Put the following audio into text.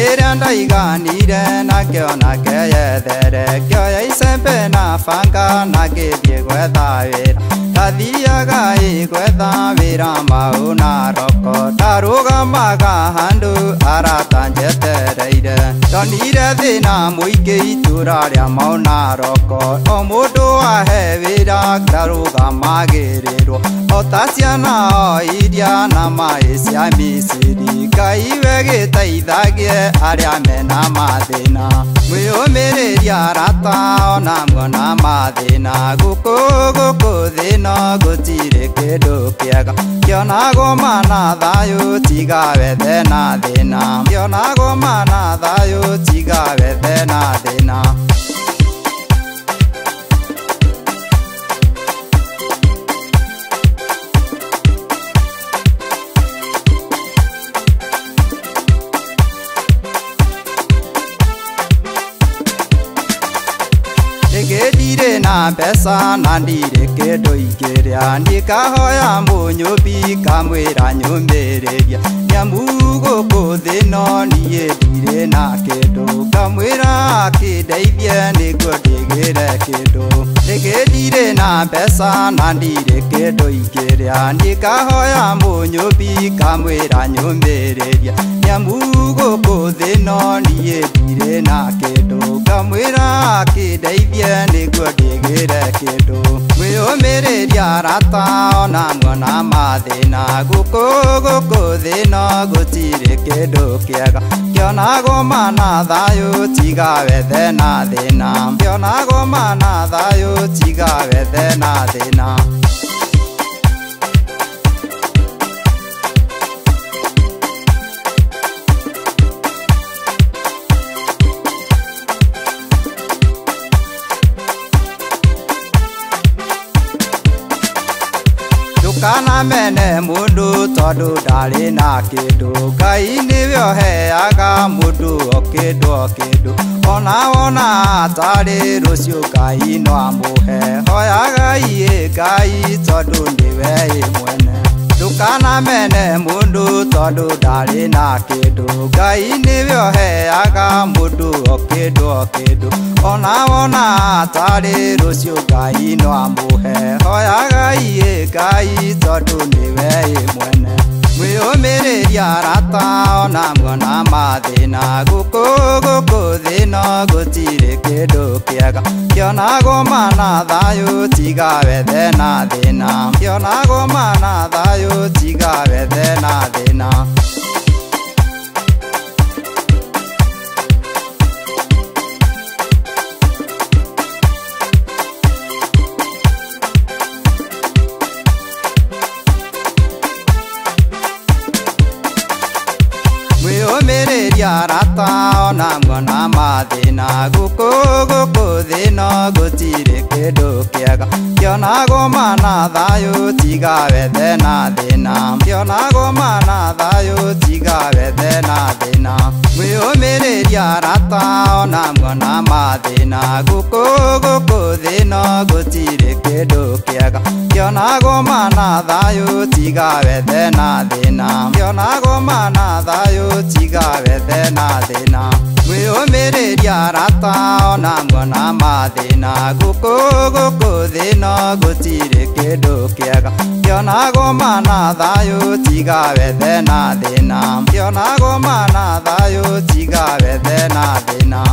Miranda iganire na kyo na keye dere kyo yaisempe na fanga na kebye gweta vera Tadia gai gweta vera mauna roko Taruga maga handu aratan jete reide Tonire dina muike ituraria mauna roko Omudu ahe vera taruga magerero Otasiana o idia na maesya misiri Kaiwege taidagie aria mena madena Muyo mere diarata onamgo na madena Guko guko dena gutire kedo kiaga Kyonago mana dayo tiga vedena dena Kyonago mana dayo tiga vedena dena Dire na pesa na dire kedo igeria ndika hoya munyobi kamwera nyombereria nyamugo kodeno niye dire na kedo kamwera kideibye nigodegere kedo dire na pesa na dire kedo igeria ndika hoya munyobi kamwera nyombereria nyamugo kodeno niye dire na kedo kamwera kideibye nigodegere kedo Muyo mere diarata onamgo na madena Guko guko dena gutire kedo kiaga Kyonago mana dayo tiga vedena dena Kyonago mana dayo tiga vedena dena Kana mene mundu todo dale na kedo Kai nivyo he aga mundu okedo Ona tare rosyo kai no amuhe Hoya gai kai todo niwe mwene Dukana mene mundu todo dale na kedo Kai nivyo he aga mundu okedo Ona tare rosyo kai no amuhe Hoya gai todo niwe mwene Muyo mere diarata onamgo na madena Guko guko dena gutire kedo kiaga Kyonago mana dayo tiga vedena dena Kyonago mana dayo tiga vedena dena Mere diarata onamgo na madena Guko guko dena gutire kedo kiaga Kyonago mana dayo tiga vedena dena Kyonago mana dayo tiga vedena dena Muyo mere diarata onamgo na madena Guko guko dena gutire kedo kiaga Kyonago mana dayo tiga vedena dena Kyonago mana dayo tiga vedena dena Muyo mere diarata onamgo na madena Guko guko dena gutire kedo kiaga Kyonago mana dayo tiga vedena dena Kyonago mana dayo tiga vedena dena